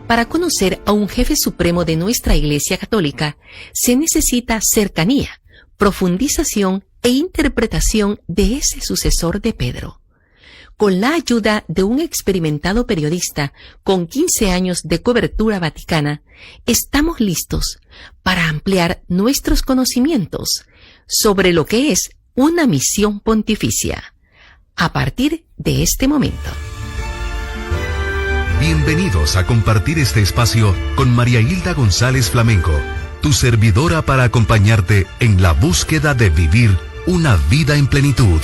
Para conocer a un jefe supremo de nuestra Iglesia Católica, se necesita cercanía, profundización e interpretación de ese sucesor de Pedro. Con la ayuda de un experimentado periodista con 15 años de cobertura vaticana, estamos listos para ampliar nuestros conocimientos sobre lo que es una misión pontificia. A partir de este momento. Bienvenidos a compartir este espacio con María Hilda González Flamenco, tu servidora para acompañarte en la búsqueda de vivir una vida en plenitud.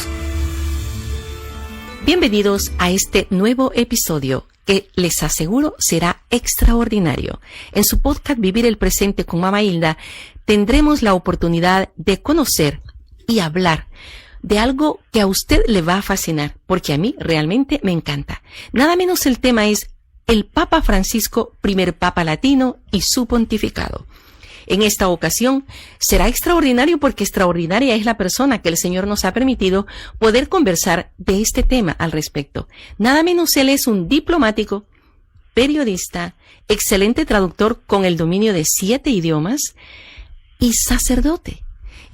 Bienvenidos a este nuevo episodio que les aseguro será extraordinario. En su podcast Vivir el Presente con Mamá Hilda tendremos la oportunidad de conocer y hablar de algo que a usted le va a fascinar, porque a mí realmente me encanta. Nada menos el tema es el Papa Francisco, primer Papa latino y su pontificado. En esta ocasión será extraordinario porque extraordinaria es la persona que el Señor nos ha permitido poder conversar de este tema al respecto. Nada menos él es un diplomático, periodista, excelente traductor con el dominio de 7 idiomas y sacerdote.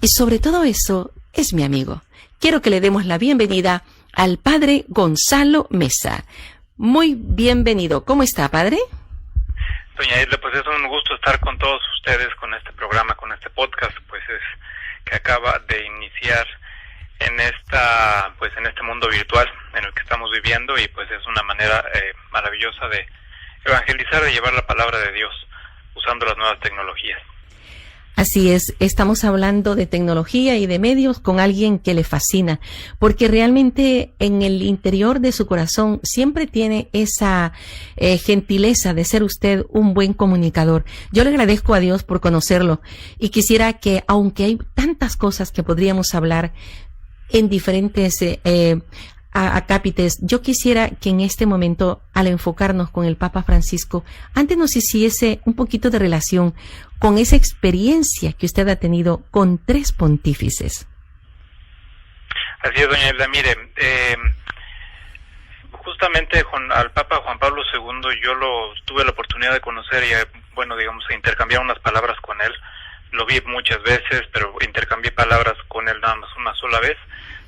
Y sobre todo eso es mi amigo. Quiero que le demos la bienvenida al Padre Gonzalo Meza. Muy bienvenido. ¿Cómo está, Padre? Doña Hilda, pues es un gusto estar con todos ustedes con este programa, con este podcast, pues es que acaba de iniciar en este mundo virtual en el que estamos viviendo y pues es una manera maravillosa de evangelizar, de llevar la palabra de Dios usando las nuevas tecnologías. Así es, estamos hablando de tecnología y de medios con alguien que le fascina, porque realmente en el interior de su corazón siempre tiene esa gentileza de ser usted un buen comunicador. Yo le agradezco a Dios por conocerlo y quisiera que, aunque hay tantas cosas que podríamos hablar en diferentes acápites, yo quisiera que en este momento, al enfocarnos con el Papa Francisco, antes nos hiciese un poquito de relación con esa experiencia que usted ha tenido con 3 pontífices. Así es, doña Hilda. Mire, justamente al Papa Juan Pablo II yo tuve la oportunidad de conocer y, intercambiar unas palabras con él. Lo vi muchas veces, pero intercambié palabras con él nada más una sola vez.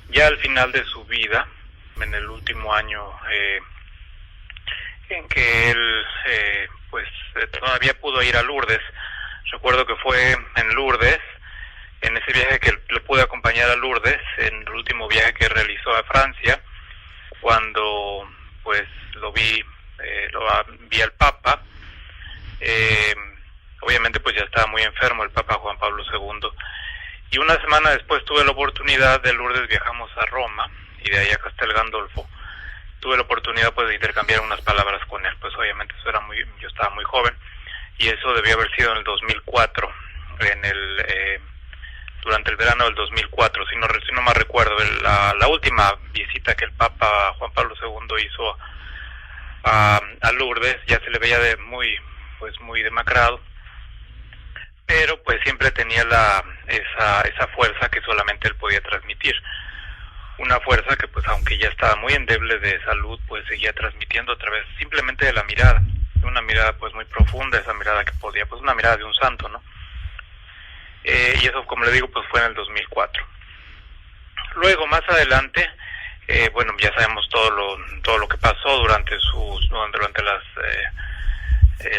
Ya al final de su vida, en el último año en que él todavía pudo ir a Lourdes. Recuerdo que fue en Lourdes, en ese viaje que le pude acompañar a Lourdes, en el último viaje que realizó a Francia, cuando pues lo vi al Papa. Obviamente pues ya estaba muy enfermo el Papa Juan Pablo II, y una semana después tuve la oportunidad. De Lourdes viajamos a Roma y de ahí a Castel Gandolfo. Tuve la oportunidad pues de intercambiar unas palabras con él. Pues obviamente yo estaba muy joven y eso debió haber sido en el 2004, durante el verano del 2004, si no mal recuerdo. La última visita que el Papa Juan Pablo II hizo a Lourdes, ya se le veía muy demacrado, pero pues siempre tenía esa fuerza que solamente él podía transmitir. Una fuerza que pues aunque ya estaba muy endeble de salud, pues seguía transmitiendo a través simplemente de la mirada, una mirada pues muy profunda, esa mirada que podía, pues una mirada de un santo, ¿no? Y eso, como le digo, pues fue en el 2004. Luego, más adelante, ya sabemos todo lo que pasó durante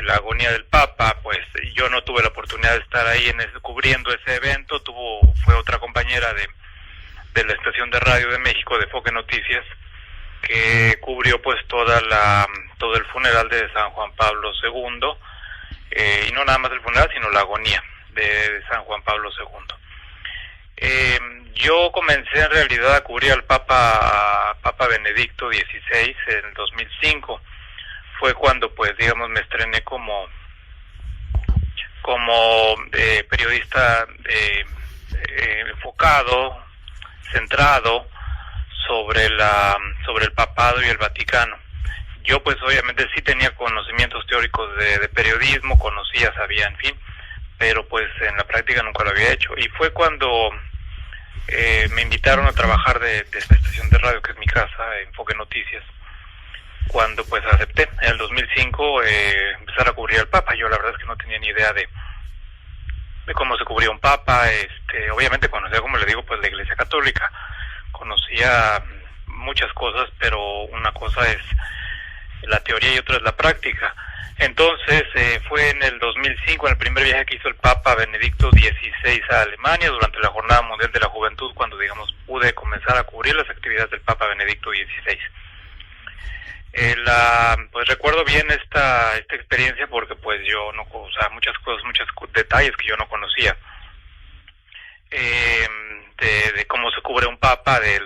la agonía del Papa. Pues yo no tuve la oportunidad de estar ahí cubriendo ese evento. Fue otra compañera de la estación de radio de México, de Foque Noticias, que cubrió pues todo el funeral de San Juan Pablo II, y no nada más el funeral, sino la agonía de San Juan Pablo II. Yo comencé en realidad a cubrir al Papa Benedicto XVI en el 2005. Fue cuando pues digamos me estrené como periodista enfocado, centrado sobre el papado y el Vaticano. Yo pues obviamente sí tenía conocimientos teóricos de periodismo, sabía, en fin, pero pues en la práctica nunca lo había hecho. Y fue cuando me invitaron a trabajar de esta estación de radio, que es mi casa, Enfoque Noticias, cuando pues acepté en el 2005 empezar a cubrir al Papa. Yo la verdad es que no tenía ni idea de cómo se cubría un Papa. Obviamente conocía, como le digo, pues la Iglesia Católica, conocía muchas cosas, pero una cosa es la teoría y otra es la práctica. Entonces fue en el 2005, en el primer viaje que hizo el Papa Benedicto XVI a Alemania durante la Jornada Mundial de la Juventud, cuando digamos pude comenzar a cubrir las actividades del Papa Benedicto XVI. Pues recuerdo bien esta experiencia porque pues yo no, o sea, muchos detalles que yo no conocía, de cómo se cubre un Papa, de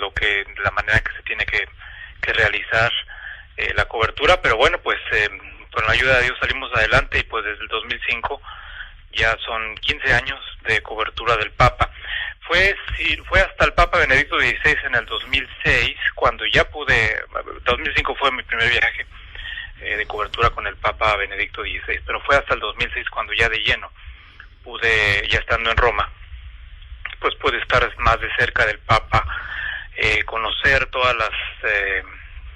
la manera en que se tiene que realizar la cobertura, pero bueno, pues con la ayuda de Dios salimos adelante y pues desde el 2005 ya son 15 años de cobertura del Papa. Fue hasta el Papa Benedicto XVI en el 2006 cuando ya 2005 fue mi primer viaje de cobertura con el Papa Benedicto XVI, pero fue hasta el 2006 cuando ya de lleno ya estando en Roma, pues pude estar más de cerca del Papa, conocer todas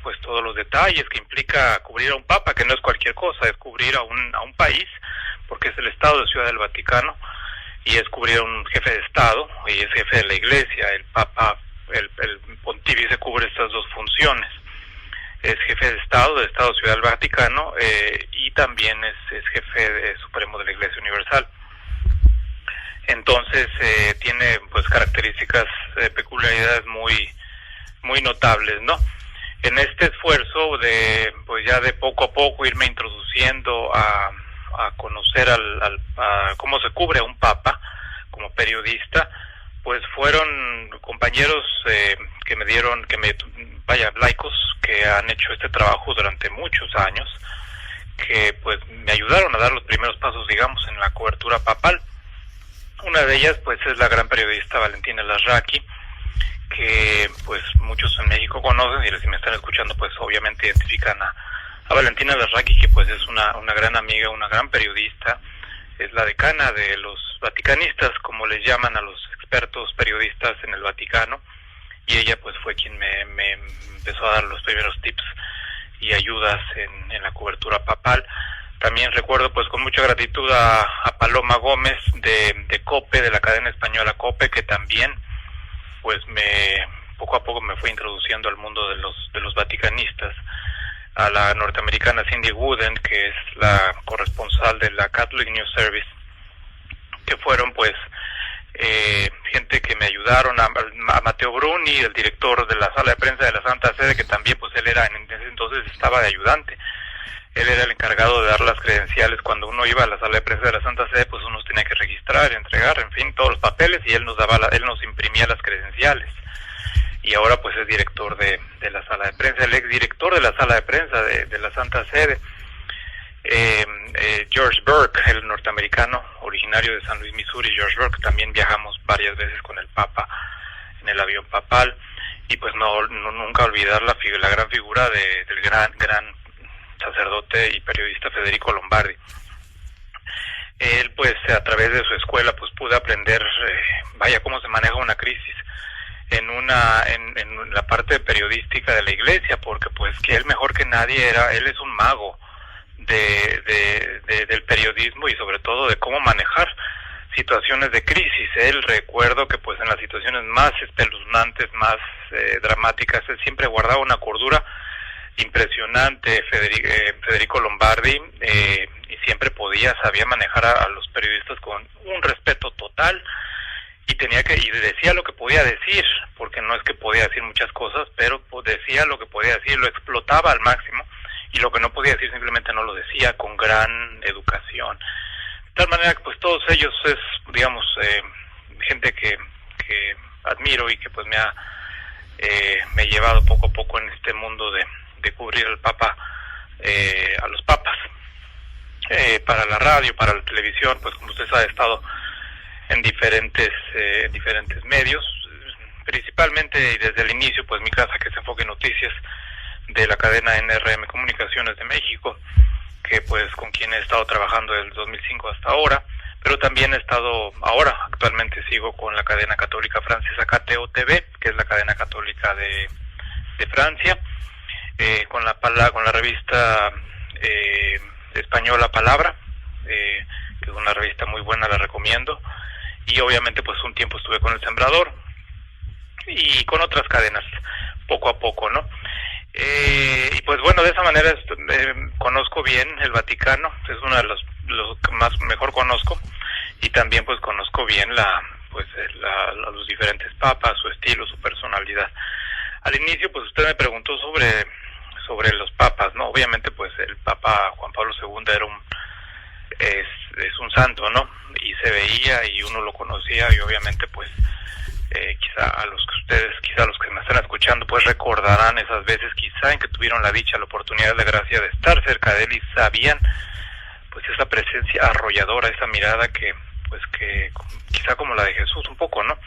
pues todos los detalles que implica cubrir a un Papa, que no es cualquier cosa, es cubrir a un país, porque es el Estado de Ciudad del Vaticano, y es cubrir a un jefe de Estado, y es jefe de la Iglesia. El Papa, el pontífice cubre estas dos funciones, es jefe de Estado Ciudad del Vaticano, y también es jefe supremo de la Iglesia Universal. Entonces tiene pues características, peculiaridades muy notables, ¿no? En este esfuerzo de pues ya de poco a poco irme introduciendo a conocer a cómo se cubre a un Papa como periodista, pues fueron compañeros laicos que han hecho este trabajo durante muchos años, que pues me ayudaron a dar los primeros pasos, digamos, en la cobertura papal. Una de ellas pues es la gran periodista Valentina Larraqui, que pues muchos en México conocen, y si me están escuchando pues obviamente identifican a Valentina Larraqui, que pues es una gran amiga, una gran periodista, es la decana de los vaticanistas, como les llaman a los expertos periodistas en el Vaticano, y ella pues fue quien me empezó a dar los primeros tips y ayudas en la cobertura papal. También recuerdo pues con mucha gratitud a Paloma Gómez de COPE, de la cadena española COPE, que también pues poco a poco me fue introduciendo al mundo de los vaticanistas, a la norteamericana Cindy Wooden, que es la corresponsal de la Catholic News Service, que fueron pues gente que me ayudaron, a Mateo Bruni, el director de la sala de prensa de la Santa Sede, que también pues él era en ese entonces estaba de ayudante. Él era el encargado de dar las credenciales. Cuando uno iba a la sala de prensa de la Santa Sede, pues uno tenía que registrar, entregar, en fin, todos los papeles, y él nos imprimía las credenciales. Y ahora pues es director de la sala de prensa, el exdirector de la sala de prensa de la Santa Sede. George Burke, el norteamericano originario de San Luis, Missouri, George Burke, también viajamos varias veces con el Papa en el avión papal. Y pues nunca olvidar la gran figura del gran sacerdote y periodista Federico Lombardi. Él pues a través de su escuela pues pude aprender cómo se maneja una crisis en la parte periodística de la Iglesia, porque pues que él mejor que nadie él es un mago del periodismo y sobre todo de cómo manejar situaciones de crisis. Él, recuerdo que pues en las situaciones más espeluznantes, más dramáticas, él siempre guardaba una cordura impresionante, Federico Lombardi, y siempre sabía manejar a los periodistas con un respeto total, y decía lo que podía decir, porque no es que podía decir muchas cosas, pero decía lo que podía decir, lo explotaba al máximo, y lo que no podía decir simplemente no lo decía, con gran educación. De tal manera que pues todos ellos es, digamos, gente que admiro y que pues me ha llevado poco a poco en este mundo de cubrir al Papa, a los papas, para la radio, para la televisión. Pues como usted sabe, he estado en diferentes medios, principalmente y desde el inicio pues mi casa, que es Enfoque Noticias, de la cadena NRM Comunicaciones de México, que pues con quien he estado trabajando desde el 2005 hasta ahora, pero también actualmente sigo con la cadena católica francesa KTO TV, que es la cadena católica de Francia. con la revista española Palabra, que es una revista muy buena, la recomiendo, y obviamente pues un tiempo estuve con El Sembrador y con otras cadenas poco a poco, ¿no? Y pues bueno, de esa manera conozco bien el Vaticano, es uno de los que más mejor conozco, y también pues conozco bien los diferentes papas, su estilo, su personalidad. Al inicio pues usted me preguntó sobre los papas, ¿no? Obviamente pues el Papa Juan Pablo II es un santo, ¿no? Y se veía y uno lo conocía, y obviamente pues quizá los que me están escuchando pues recordarán esas veces quizá en que tuvieron la dicha, la oportunidad, la gracia de estar cerca de él y sabían pues esa presencia arrolladora, esa mirada que quizá como la de Jesús un poco, ¿no?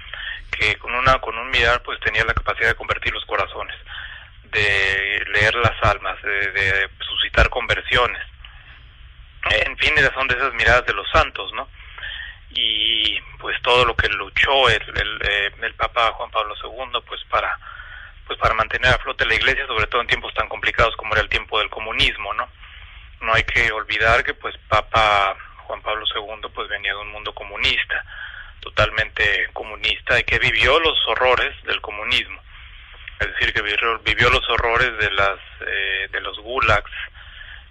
Que con un mirar pues tenía la capacidad de convertir los corazones, de leer las almas, de suscitar conversiones. En fin, son de esas miradas de los santos, ¿no? Y pues todo lo que luchó el Papa Juan Pablo II pues para mantener a flote la Iglesia, sobre todo en tiempos tan complicados como era el tiempo del comunismo, ¿no? No hay que olvidar que pues Papa Juan Pablo II pues venía de un mundo comunista, totalmente comunista, y que vivió los horrores del comunismo, es decir, que vivió los horrores de los gulags,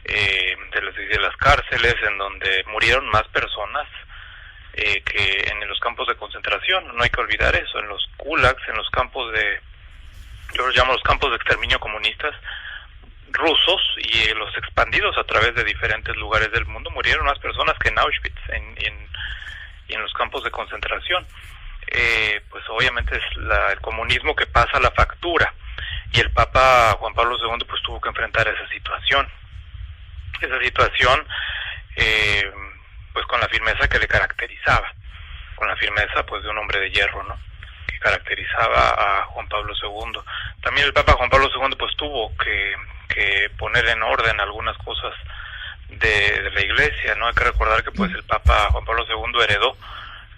de las cárceles, en donde murieron más personas que en los campos de concentración. No hay que olvidar eso. En los gulags, en los campos yo los llamo los campos de exterminio comunistas rusos, y los expandidos a través de diferentes lugares del mundo, murieron más personas que en Auschwitz y en los campos de concentración. Pues obviamente es el comunismo que pasa la factura, y el Papa Juan Pablo II pues tuvo que enfrentar esa situación pues con la firmeza que le caracterizaba, con la firmeza pues de un hombre de hierro, ¿no? Que caracterizaba a Juan Pablo II. También el Papa Juan Pablo II pues tuvo que poner en orden algunas cosas de la Iglesia, ¿no? Hay que recordar que pues el Papa Juan Pablo II heredó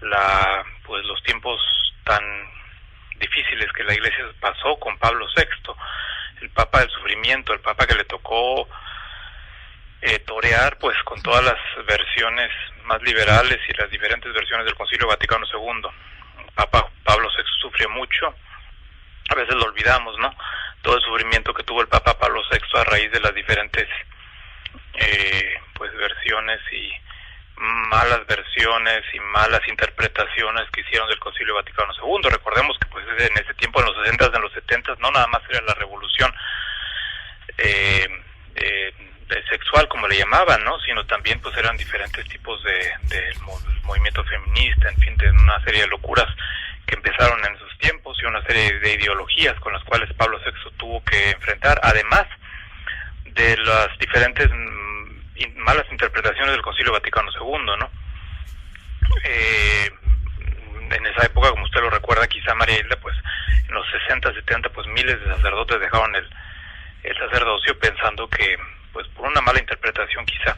los tiempos tan difíciles que la Iglesia pasó con Pablo VI, el Papa del sufrimiento, el Papa que le tocó torear pues con todas las versiones más liberales y las diferentes versiones del Concilio Vaticano II. El Papa Pablo VI sufrió mucho, a veces lo olvidamos, ¿no? Todo el sufrimiento que tuvo el Papa Pablo VI a raíz de las diferentes versiones y malas versiones y malas interpretaciones que hicieron del Concilio Vaticano II. Recordemos que pues en ese tiempo, en los 60s, en los 70s, no nada más era la revolución sexual, como le llamaban, ¿no? Sino también pues eran diferentes tipos de movimiento feminista, en fin, de una serie de locuras que empezaron en esos tiempos, y una serie de ideologías con las cuales Pablo VI tuvo que enfrentar, además de las diferentes malas interpretaciones del Concilio Vaticano II, ¿no? En esa época, como usted lo recuerda quizá, María Hilda, pues en los 60, 70, pues miles de sacerdotes dejaron el sacerdocio pensando que pues por una mala interpretación quizá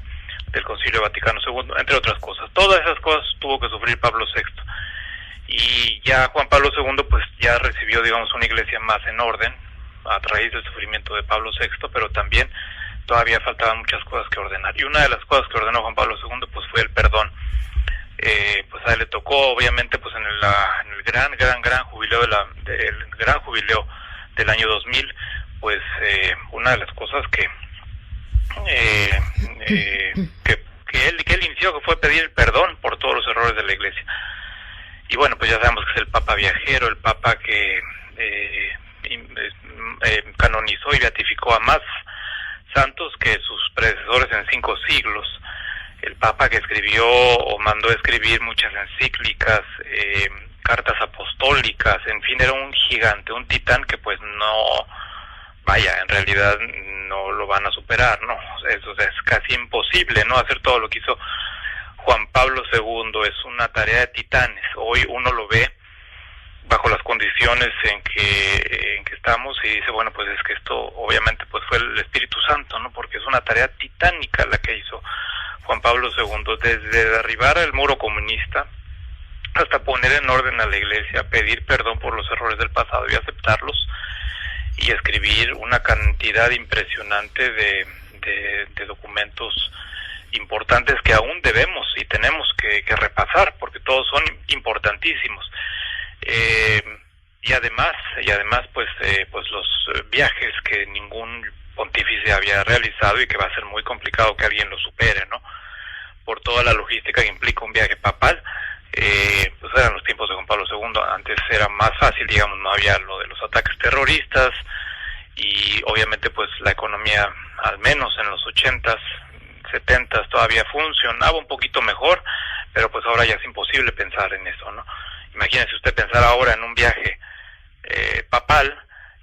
del Concilio Vaticano II, entre otras cosas. Todas esas cosas tuvo que sufrir Pablo VI, y ya Juan Pablo II pues ya recibió, digamos, una iglesia más en orden a raíz del sufrimiento de Pablo VI, pero también todavía faltaban muchas cosas que ordenar, y una de las cosas que ordenó Juan Pablo II pues fue el perdón. Pues a él le tocó, obviamente, pues en el gran jubileo del año 2000, pues una de las cosas que él inició, que fue pedir perdón por todos los errores de la Iglesia. Y bueno, pues ya sabemos que es el Papa viajero, el Papa que canonizó y beatificó a más santos que sus predecesores en 5 siglos. El Papa que escribió o mandó a escribir muchas encíclicas, cartas apostólicas, en fin, era un gigante, un titán que pues en realidad no lo van a superar, ¿no? Eso es casi imposible, ¿no? Hacer todo lo que hizo Juan Pablo II es una tarea de titanes. Hoy uno lo ve bajo las condiciones en que estamos y dice, bueno, pues es que esto obviamente pues fue el Espíritu Santo, ¿no? Porque es una tarea titánica la que hizo Juan Pablo II, desde derribar el muro comunista hasta poner en orden a la Iglesia, pedir perdón por los errores del pasado y aceptarlos, y escribir una cantidad impresionante de documentos importantes que aún debemos y tenemos que repasar, porque todos son importantísimos. Y además pues los viajes que ningún pontífice había realizado y que va a ser muy complicado que alguien lo supere, ¿no? Por toda la logística que implica un viaje papal. Pues eran los tiempos de Juan Pablo II. Antes era más fácil, digamos, no había lo de los ataques terroristas, y obviamente pues la economía, al menos en los 80s, 70s, todavía funcionaba un poquito mejor, pero pues ahora ya es imposible pensar en eso, ¿no? Imagínese usted pensar ahora en un viaje papal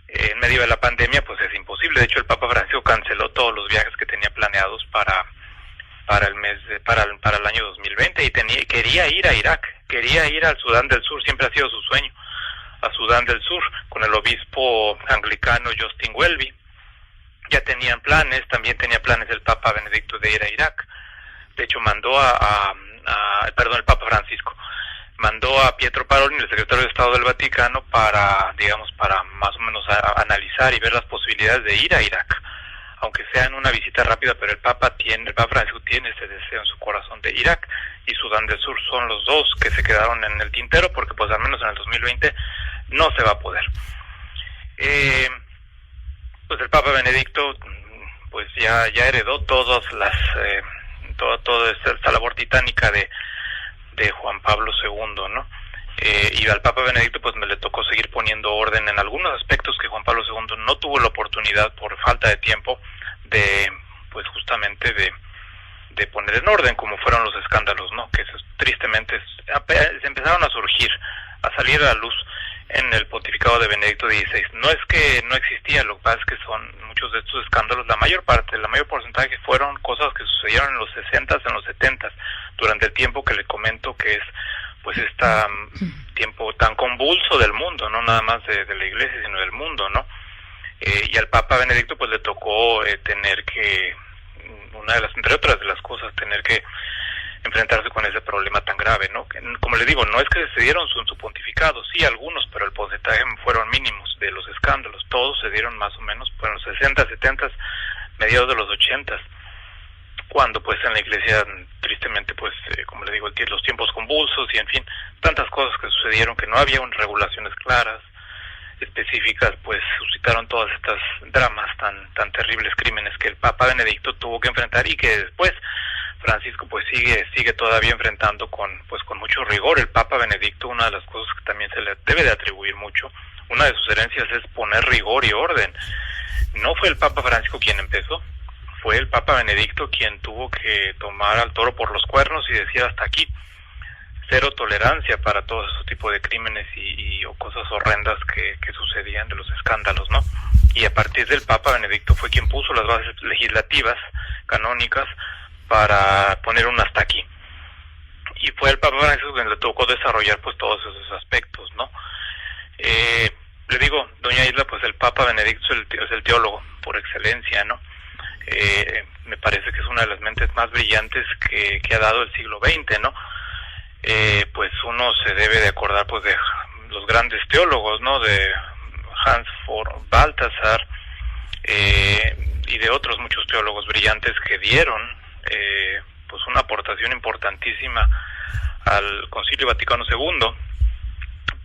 en medio de la pandemia, pues es imposible. De hecho, el Papa Francisco canceló todos los viajes que tenía planeados para el año 2020, y quería ir a Irak, quería ir al Sudán del Sur, siempre ha sido su sueño, a Sudán del Sur, con el obispo anglicano Justin Welby. Ya tenían planes, también tenía planes el Papa Benedicto de ir a Irak. De hecho, mandó el Papa Francisco mandó a Pietro Parolin, el secretario de Estado del Vaticano, para más o menos analizar y ver las posibilidades de ir a Irak, aunque sea en una visita rápida, pero el Papa Francisco tiene ese deseo en su corazón de Irak y Sudán del Sur. Son los dos que se quedaron en el tintero, porque pues al menos en el 2020 no se va a poder. Pues el Papa Benedicto pues ya heredó toda esta labor titánica de Juan Pablo II, ¿no? Y al Papa Benedicto pues me le tocó seguir poniendo orden en algunos aspectos que Juan Pablo II no tuvo la oportunidad por falta de tiempo de poner en orden, como fueron los escándalos, ¿no? Que tristemente se empezaron a surgir, a salir a la luz en el pontificado de Benedicto XVI. No es que no existía, lo que pasa es que son muchos de estos escándalos, el mayor porcentaje fueron cosas que sucedieron en los 60s, en los 70s, durante el tiempo que le comento que es pues tiempo tan convulso del mundo, no nada más de la Iglesia, sino del mundo, ¿no? Y al Papa Benedicto pues le tocó tener que, entre otras de las cosas, tener que enfrentarse con ese problema tan grave, ¿no? Que, como les digo, no es que se dieron en su pontificado, sí algunos, pero el porcentaje fueron mínimos de los escándalos. Todos se dieron más o menos en los 60, 70, mediados de los 80, cuando pues en la Iglesia tristemente pues como les digo, los tiempos convulsos y en fin, tantas cosas que sucedieron que no había regulaciones claras, específicas, pues suscitaron todas estas dramas tan terribles, crímenes que el Papa Benedicto tuvo que enfrentar y que después Francisco pues sigue todavía enfrentando con mucho rigor. El Papa Benedicto, una de las cosas que también se le debe de atribuir mucho, una de sus herencias es poner rigor y orden. No fue el Papa Francisco quien empezó, fue el Papa Benedicto quien tuvo que tomar al toro por los cuernos y decir hasta aquí, cero tolerancia para todo ese tipo de crímenes o cosas horrendas que sucedían, de los escándalos, ¿no? Y a partir del Papa Benedicto fue quien puso las bases legislativas, canónicas, para poner un hasta aquí. Y fue el Papa Francisco quien le tocó desarrollar pues todos esos aspectos, ¿no? Le digo, doña Isla, pues el Papa Benedicto es el teólogo por excelencia, ¿no? Me parece que es una de las mentes más brillantes que ha dado el siglo XX, ¿no? Pues uno se debe de acordar pues de los grandes teólogos, ¿no? De Hans von Balthasar y de otros muchos teólogos brillantes que dieron pues una aportación importantísima al Concilio Vaticano II,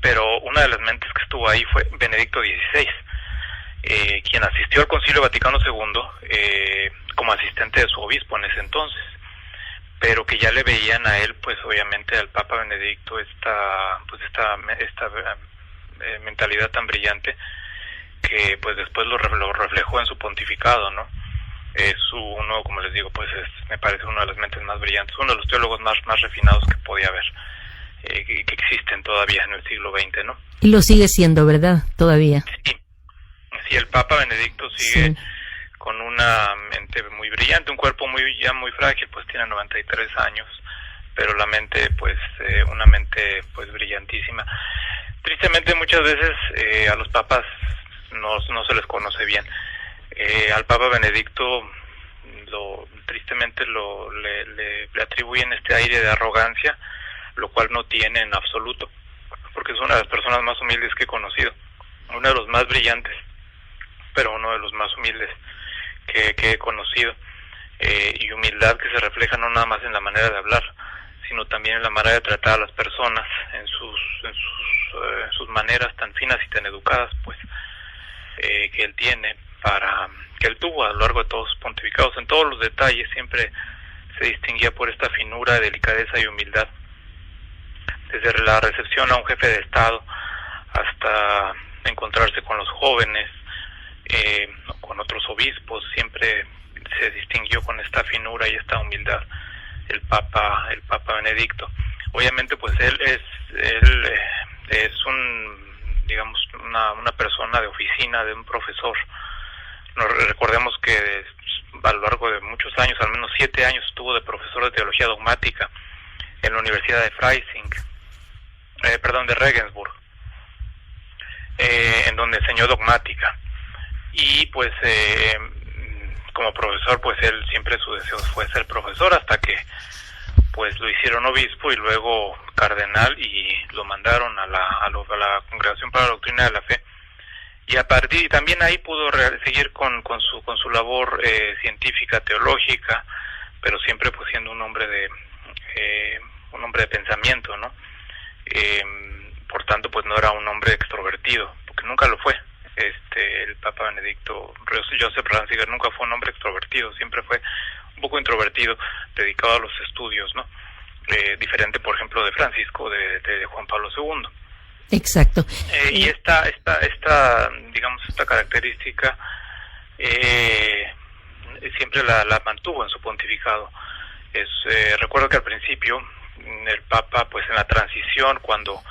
pero una de las mentes que estuvo ahí fue Benedicto XVI, quien asistió al Concilio Vaticano II como asistente de su obispo en ese entonces, pero que ya le veían a él, pues obviamente al Papa Benedicto, esta mentalidad tan brillante, que pues después lo reflejó en su pontificado, ¿no? Es uno, como les digo, pues me parece una de las mentes más brillantes, uno de los teólogos más refinados que podía haber, que existen todavía en el siglo XX, ¿no? Y lo sigue siendo, ¿verdad? Todavía. Sí, el Papa Benedicto sigue con una mente muy brillante, un cuerpo muy frágil, pues tiene 93 años, pero la mente, pues, una mente, pues, brillantísima. Tristemente, muchas veces a los papas no se les conoce bien. Al Papa Benedicto tristemente le atribuyen este aire de arrogancia, lo cual no tiene en absoluto, porque es una de las personas más humildes que he conocido, uno de los más brillantes pero uno de los más humildes que he conocido, y humildad que se refleja no nada más en la manera de hablar, sino también en la manera de tratar a las personas, en sus maneras tan finas y tan educadas, pues, que él tiene, que él tuvo a lo largo de todos sus pontificados. En todos los detalles siempre se distinguía por esta finura, delicadeza y humildad. Desde la recepción a un jefe de Estado hasta encontrarse con los jóvenes, con otros obispos, siempre se distinguió con esta finura y esta humildad el Papa Benedicto. Obviamente, pues él es una persona de oficina, de un profesor. Recordemos que a lo largo de muchos años, al menos 7 años, estuvo de profesor de teología dogmática en la Universidad de de Regensburg, en donde enseñó dogmática. Y pues como profesor, pues él siempre su deseo fue ser profesor, hasta que pues lo hicieron obispo y luego cardenal, y lo mandaron a la Congregación para la Doctrina de la Fe, y también ahí pudo seguir con su labor científica, teológica, pero siempre pues siendo un hombre de pensamiento, ¿no? Por tanto, pues no era un hombre extrovertido, porque nunca lo fue. El Papa Benedicto, Joseph Ratzinger, nunca fue un hombre extrovertido, siempre fue un poco introvertido, dedicado a los estudios, ¿no? Diferente, por ejemplo, de Francisco, de Juan Pablo II. Exacto. Y esta característica siempre la mantuvo en su pontificado. Recuerdo que al principio el Papa, pues en la transición, cuando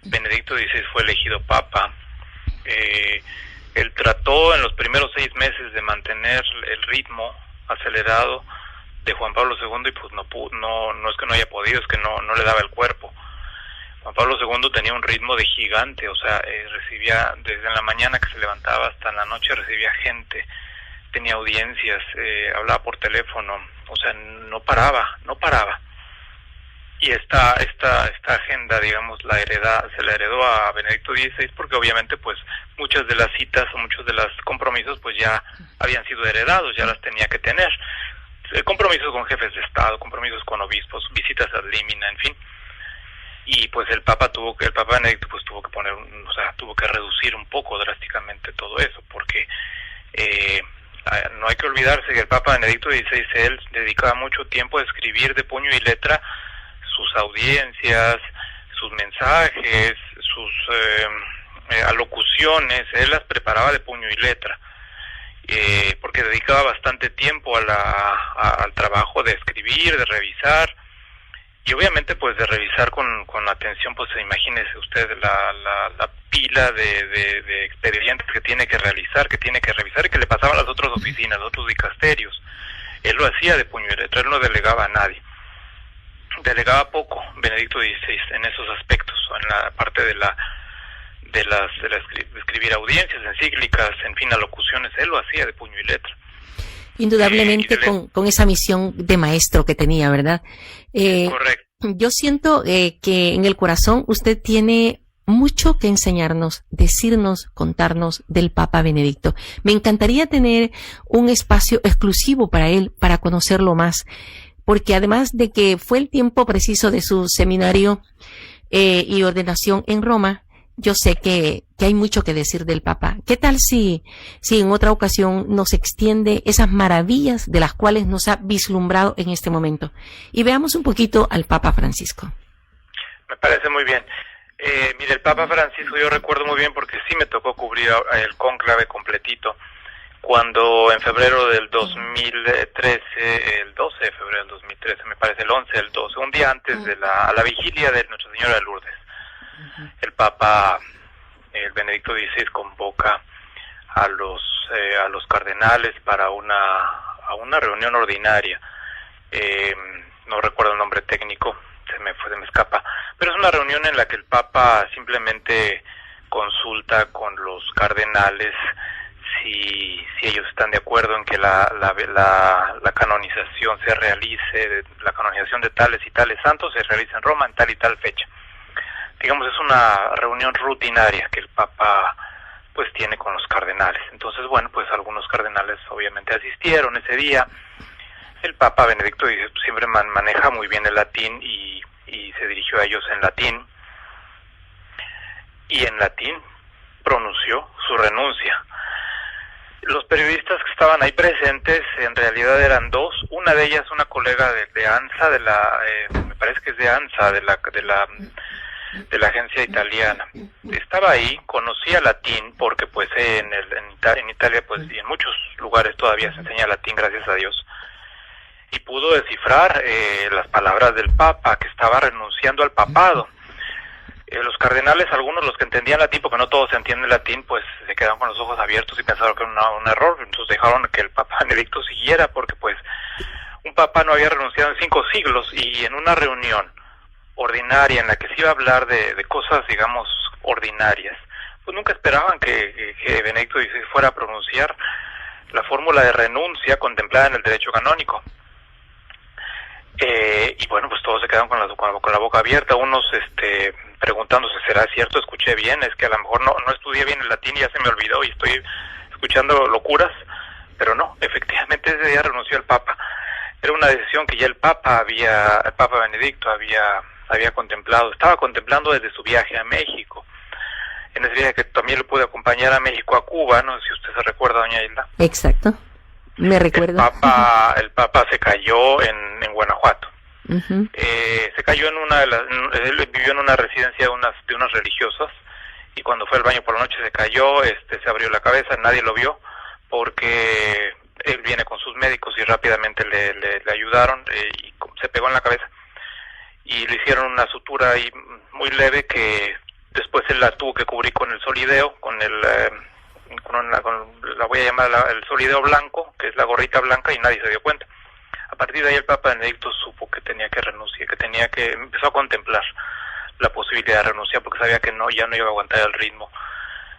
Benedicto XVI fue elegido Papa, él trató en los primeros 6 meses de mantener el ritmo acelerado de Juan Pablo II, y pues no es que no haya podido, es que no le daba el cuerpo. Juan Pablo II tenía un ritmo de gigante, o sea, recibía desde la mañana que se levantaba hasta en la noche, recibía gente, tenía audiencias, hablaba por teléfono, o sea, no paraba. Y esta agenda, digamos, se la heredó a Benedicto XVI, porque obviamente pues muchas de las citas o muchos de los compromisos pues ya habían sido heredados, ya las tenía que tener. Compromisos con jefes de Estado, compromisos con obispos, visitas ad limina, en fin. Y pues el Papa Benedicto pues tuvo que reducir un poco drásticamente todo eso, porque no hay que olvidarse que el Papa Benedicto XVI, él dedicaba mucho tiempo a escribir de puño y letra sus audiencias, sus mensajes, sus alocuciones. Él las preparaba de puño y letra, porque dedicaba bastante tiempo al trabajo de escribir, de revisar, y obviamente pues de revisar con atención. Pues imagínese usted la pila de expedientes que tiene que revisar y que le pasaban a las otras oficinas, a otros dicasterios. Él lo hacía de puño y letra, él no delegaba a nadie. Delegaba poco Benedicto XVI en esos aspectos, en la parte de escribir audiencias, encíclicas, en fin, alocuciones. Él lo hacía de puño y letra. Indudablemente con esa misión de maestro que tenía, ¿verdad? Correcto. Yo siento que en el corazón usted tiene mucho que enseñarnos, decirnos, contarnos del Papa Benedicto. Me encantaría tener un espacio exclusivo para él, para conocerlo más, porque además de que fue el tiempo preciso de su seminario y ordenación en Roma, yo sé que hay mucho que decir del Papa. ¿Qué tal si en otra ocasión nos extiende esas maravillas de las cuales nos ha vislumbrado en este momento? Y veamos un poquito al Papa Francisco. Me parece muy bien. Mire, el Papa Francisco yo recuerdo muy bien, porque sí me tocó cubrir el cónclave completito, cuando en febrero del 2013, el 12 de febrero del 2013, me parece, el 11, el 12, un día antes de a la vigilia de Nuestra Señora de Lourdes, el Papa, el Benedicto XVI, convoca a los cardenales para una reunión ordinaria. No recuerdo el nombre técnico, se me escapa, pero es una reunión en la que el Papa simplemente consulta con los cardenales si ellos están de acuerdo en que la canonización se realice, la canonización de tales y tales santos se realice en Roma en tal y tal fecha. Digamos, es una reunión rutinaria que el Papa pues tiene con los cardenales. Entonces, bueno, pues algunos cardenales obviamente asistieron ese día. El Papa Benedicto siempre maneja muy bien el latín y se dirigió a ellos en latín. Y en latín pronunció su renuncia. Los periodistas que estaban ahí presentes en realidad eran dos. Una de ellas, una colega de ANSA, me parece que es de ANSA, de la agencia italiana. Estaba ahí, conocía latín porque pues en Italia pues y en muchos lugares todavía se enseña latín, gracias a Dios. Y pudo descifrar las palabras del Papa, que estaba renunciando al papado. Los cardenales, algunos los que entendían latín, porque no todos entienden latín, pues se quedaron con los ojos abiertos y pensaron que era un error. Entonces dejaron que el Papa Benedicto siguiera, porque pues un papa no había renunciado en 5 siglos, y en una reunión ordinaria en la que se iba a hablar de cosas, digamos, ordinarias, pues nunca esperaban que Benedicto XVI fuera a pronunciar la fórmula de renuncia contemplada en el derecho canónico. Y bueno, pues todos se quedaron con la boca abierta, unos preguntándose, ¿será cierto? Escuché bien, es que a lo mejor no estudié bien el latín y ya se me olvidó y estoy escuchando locuras, pero no, efectivamente ese día renunció el Papa. Era una decisión que ya el Papa Benedicto había contemplado, estaba contemplando desde su viaje a México. En ese viaje que también lo pude acompañar a México, a Cuba, no sé si usted se recuerda, doña Hilda. Exacto, me recuerdo. El Papa se cayó en Guanajuato. Uh-huh. Se cayó él vivió en una residencia de unas religiosas, y cuando fue al baño por la noche se cayó, se abrió la cabeza, nadie lo vio, porque él viene con sus médicos y rápidamente le ayudaron, y se pegó en la cabeza, y le hicieron una sutura ahí muy leve que después él la tuvo que cubrir con el solideo, la voy a llamar el solideo blanco, que es la gorrita blanca, y nadie se dio cuenta. A partir de ahí el Papa Benedicto supo que tenía que renunciar, empezó a contemplar la posibilidad de renunciar, porque sabía que ya no iba a aguantar el ritmo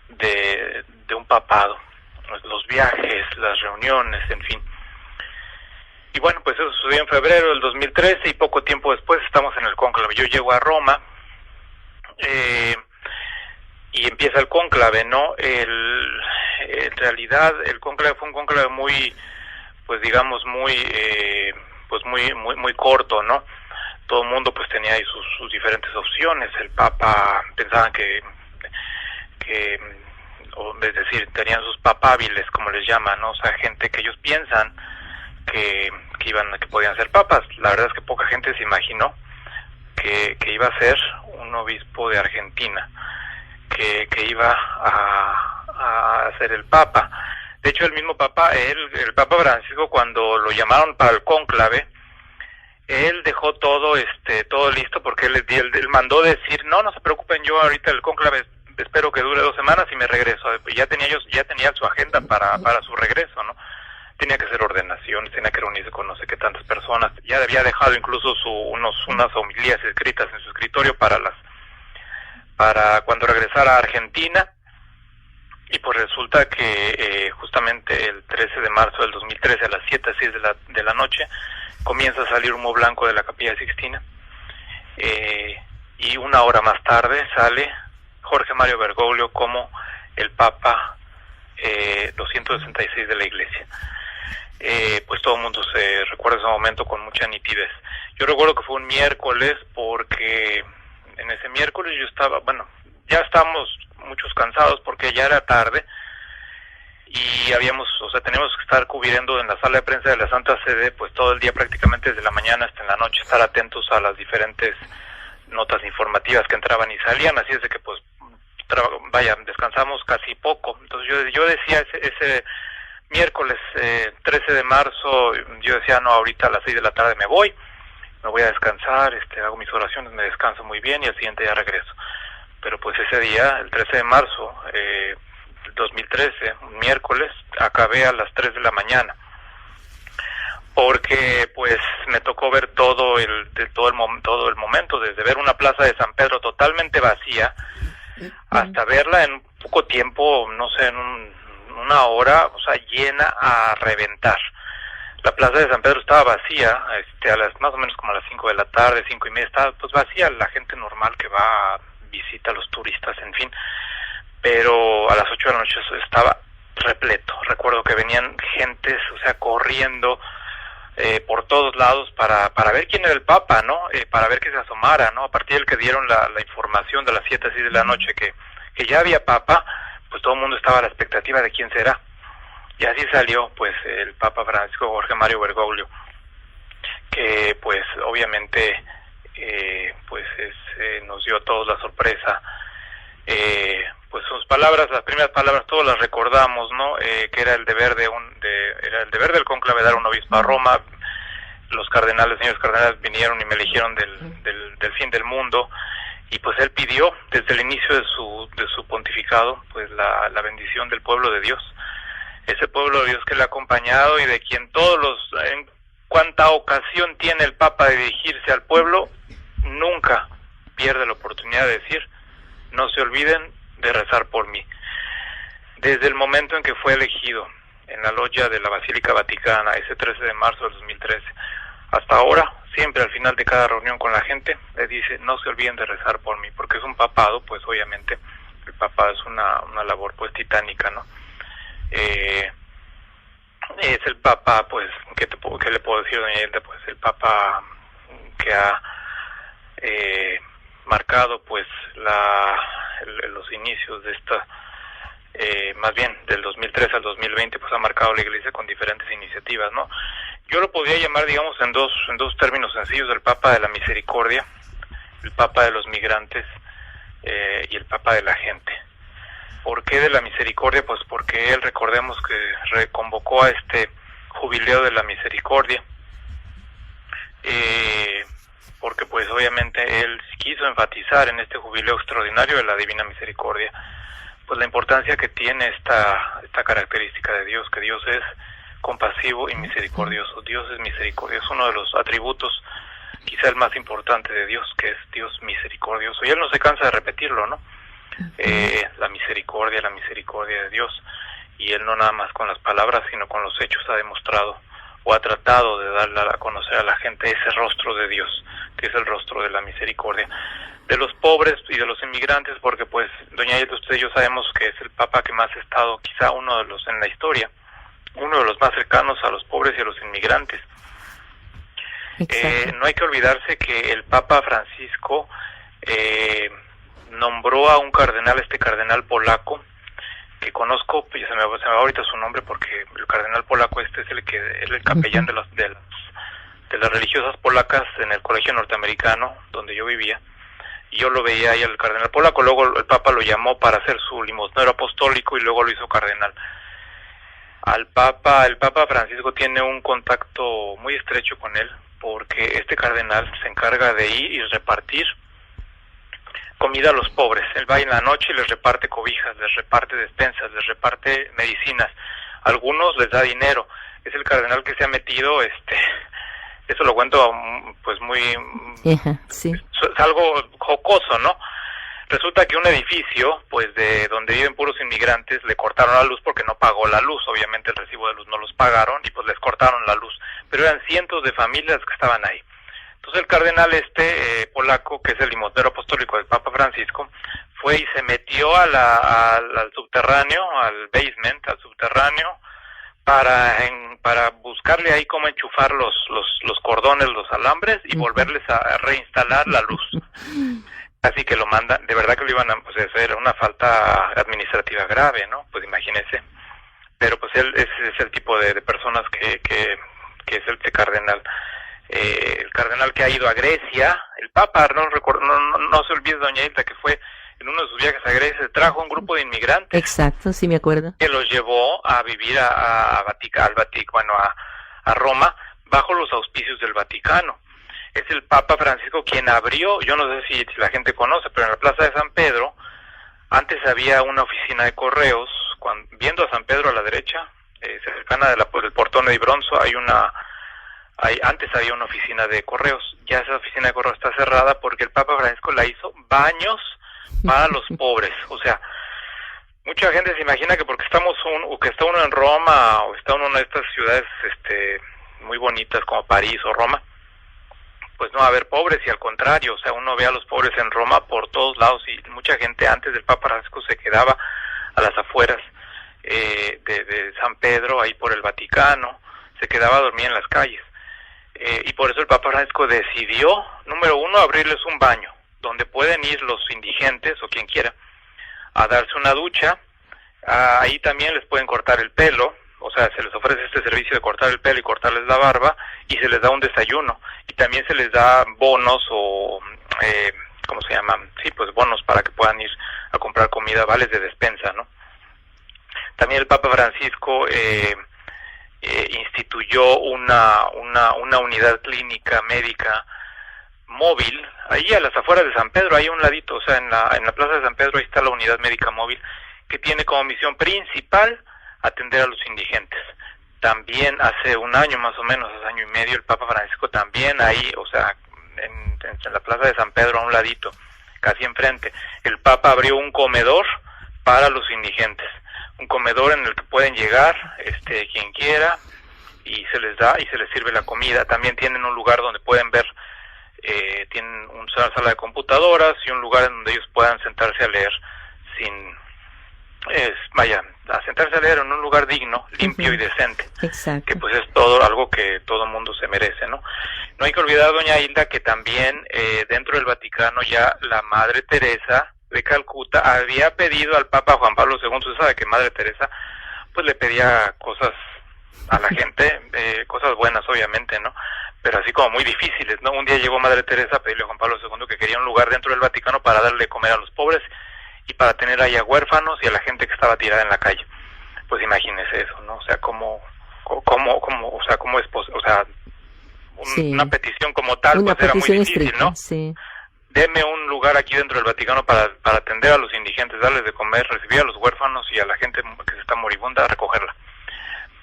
de un papado, los viajes, las reuniones, en fin. Y bueno, pues eso sucedió en febrero del 2013, y poco tiempo después estamos en el cónclave. Yo llego a Roma, y empieza el cónclave, ¿no? En realidad el cónclave fue un cónclave muy, pues digamos, muy corto, ¿no? Todo el mundo pues tenía ahí sus diferentes opciones. El Papa pensaban es decir, tenían sus papábiles, como les llaman, ¿no? O sea, gente que ellos piensan que podían ser papas. La verdad es que poca gente se imaginó que iba a ser un obispo de Argentina, que iba a ser el Papa. De hecho, el mismo Papa, el Papa Francisco, cuando lo llamaron para el cónclave, él dejó todo listo, porque él mandó decir, no se preocupen, yo ahorita el cónclave espero que dure 2 semanas y me regreso. Ya tenía su agenda para su regreso, ¿no? Tenía que hacer ordenaciones, tenía que reunirse con no sé qué tantas personas. Ya había dejado incluso unas homilías escritas en su escritorio para cuando regresara a Argentina. Y pues resulta que justamente el 13 de marzo del 2013 a las 7:06 de la noche comienza a salir humo blanco de la Capilla Sixtina, y 1 hora más tarde sale Jorge Mario Bergoglio como el Papa 266 de la Iglesia. Pues todo el mundo se recuerda ese momento con mucha nitidez. Yo recuerdo que fue un miércoles, porque en ese miércoles ya estábamos muchos cansados porque ya era tarde, y teníamos que estar cubriendo en la sala de prensa de la Santa Sede pues todo el día, prácticamente desde la mañana hasta en la noche, estar atentos a las diferentes notas informativas que entraban y salían, así es de que pues descansamos casi poco. Entonces yo decía ese miércoles 13 de marzo, yo decía, no, ahorita a las 6 de la tarde me voy a descansar, hago mis oraciones, me descanso muy bien y al siguiente día regreso. Pero pues ese día, el 13 de marzo 2013, un miércoles, acabé a las 3 de la mañana, porque pues me tocó ver todo el momento, desde ver una plaza de San Pedro totalmente vacía hasta verla en poco tiempo, no sé, en una hora, o sea, llena a reventar. La plaza de San Pedro estaba vacía, más o menos como a las 5 de la tarde, 5:30, estaba pues vacía, la gente normal que va a visita a los turistas, en fin. pero a las 8 de la noche estaba repleto. Recuerdo que venían gentes, o sea, corriendo por todos lados para ver quién era el Papa, ¿no? Para ver que se asomara, ¿no? A partir del que dieron la información de las 7 así de la noche que ya había Papa, pues todo el mundo estaba a la expectativa de quién será. Y así salió, pues, el Papa Francisco Jorge Mario Bergoglio, que, pues, obviamente, pues, nos dio a todos la sorpresa. Pues sus palabras, las primeras palabras, todas las recordamos, ¿no? Que era el deber era el deber del cónclave dar un obispo a Roma. Los señores cardenales vinieron y me eligieron del fin del mundo, y pues él pidió desde el inicio de su pontificado, pues la bendición del pueblo de Dios, ese pueblo de Dios que le ha acompañado y de quien en cuanta ocasión tiene el Papa de dirigirse al pueblo, nunca pierde la oportunidad de decir: no se olviden de rezar por mí. Desde el momento en que fue elegido en la loggia de la Basílica Vaticana, ese 13 de marzo del 2013, hasta ahora, siempre al final de cada reunión con la gente, le dice: no se olviden de rezar por mí, porque es un papado, pues obviamente el papado es una labor pues titánica, ¿no? Es el Papa, pues, ¿qué le puedo decir, doña Hilda? Pues el Papa que ha marcado pues los inicios de esta, más bien del 2003 al 2020, pues ha marcado la Iglesia con diferentes iniciativas, ¿no? Yo lo podría llamar, digamos, en dos términos sencillos: el Papa de la Misericordia, el Papa de los migrantes y el Papa de la gente. ¿Por qué de la misericordia? Pues porque él, recordemos que reconvocó a este jubileo de la misericordia, porque pues obviamente él quiso enfatizar en este jubileo extraordinario de la Divina Misericordia, pues la importancia que tiene esta característica de Dios, que Dios es compasivo y misericordioso. Dios es misericordioso, es uno de los atributos, quizá el más importante de Dios, que es Dios misericordioso, y él no se cansa de repetirlo, ¿no? La misericordia de Dios, y él no nada más con las palabras, sino con los hechos ha demostrado o ha tratado de darle a conocer a la gente ese rostro de Dios, que es el rostro de la misericordia de los pobres y de los inmigrantes, porque pues, doña Hilda, usted y yo sabemos que es el Papa que más ha estado, quizá uno de los en la historia, uno de los más cercanos a los pobres y a los inmigrantes. No hay que olvidarse que el Papa Francisco nombró a un cardenal, este cardenal polaco, que conozco, pues se me va ahorita su nombre, porque el cardenal polaco es el capellán de las religiosas polacas en el colegio norteamericano donde yo vivía, y yo lo veía ahí al cardenal polaco. Luego el Papa lo llamó para hacer su limosnero apostólico y luego lo hizo cardenal. El Papa Francisco tiene un contacto muy estrecho con él, porque este cardenal se encarga de ir y repartir comida a los pobres. Él va en la noche y les reparte cobijas, les reparte despensas, les reparte medicinas. A algunos les da dinero. Es el cardenal que se ha metido, eso lo cuento pues muy, sí. Es algo jocoso, ¿no? Resulta que un edificio, pues de donde viven puros inmigrantes, le cortaron la luz porque no pagó la luz. Obviamente el recibo de luz no los pagaron y pues les cortaron la luz. Pero eran cientos de familias que estaban ahí. Entonces el cardenal polaco, que es el limosnero apostólico del Papa Francisco, fue y se metió al subterráneo, al basement, al subterráneo, para buscarle ahí cómo enchufar los cordones, los alambres y volverles a reinstalar la luz. Así que lo mandan, de verdad que lo iban a hacer una falta administrativa grave, ¿no? Pues imagínense. Pero pues él es el tipo de personas que es este cardenal. El cardenal que ha ido a Grecia, el Papa, no se olvide, doña Hilda, que fue en uno de sus viajes a Grecia, trajo un grupo de inmigrantes. Exacto, sí me acuerdo. Que los llevó a vivir a Roma, bajo los auspicios del Vaticano. Es el Papa Francisco quien abrió, yo no sé si la gente conoce, pero en la Plaza de San Pedro, antes había una oficina de correos, viendo a San Pedro a la derecha, cercana del portón de bronzo, antes había una oficina de correos. Ya esa oficina de correos está cerrada porque el Papa Francisco la hizo baños para los pobres. O sea, mucha gente se imagina que porque que está uno en Roma o está uno en una de estas ciudades muy bonitas como París o Roma, pues no va a haber pobres, y al contrario, o sea, uno ve a los pobres en Roma por todos lados, y mucha gente antes del Papa Francisco se quedaba a las afueras de San Pedro, ahí por el Vaticano, se quedaba a dormir en las calles. Y por eso el Papa Francisco decidió, número uno, abrirles un baño, donde pueden ir los indigentes, o quien quiera, a darse una ducha. Ahí también les pueden cortar el pelo, o sea, se les ofrece este servicio de cortar el pelo y cortarles la barba, y se les da un desayuno, y también se les da bonos o, ¿cómo se llama? Sí, pues bonos para que puedan ir a comprar comida, vales de despensa, ¿no? También el Papa Francisco instituyó una unidad clínica médica móvil, ahí a las afueras de San Pedro, ahí a un ladito, o sea, en la plaza de San Pedro, ahí está la unidad médica móvil, que tiene como misión principal atender a los indigentes. También hace un año más o menos, hace año y medio, el Papa Francisco también ahí, o sea, en la plaza de San Pedro, a un ladito, casi enfrente, el Papa abrió un comedor para los indigentes, un comedor en el que pueden llegar quien quiera, y se les da y se les sirve la comida. También tienen un lugar donde pueden ver, tienen una sala de computadoras y un lugar en donde ellos puedan sentarse a leer a sentarse a leer en un lugar digno, limpio y decente. Exacto. Que pues es todo algo que todo mundo se merece, ¿no? No hay que olvidar, doña Hilda, que también dentro del Vaticano ya la Madre Teresa de Calcuta había pedido al Papa Juan Pablo II, usted sabe que Madre Teresa pues le pedía cosas a la gente, cosas buenas obviamente, ¿no? Pero así como muy difíciles, ¿no? Un día llegó Madre Teresa a pedirle a Juan Pablo II que quería un lugar dentro del Vaticano para darle de comer a los pobres y para tener ahí a huérfanos y a la gente que estaba tirada en la calle. Pues imagínese eso, ¿no? O sea, cómo es posible, o sea, sí, una petición como tal, una pues era muy difícil, estricta, ¿no? Sí. Deme un lugar aquí dentro del Vaticano para atender a los indigentes, darles de comer, recibir a los huérfanos y a la gente que se está moribunda, recogerla.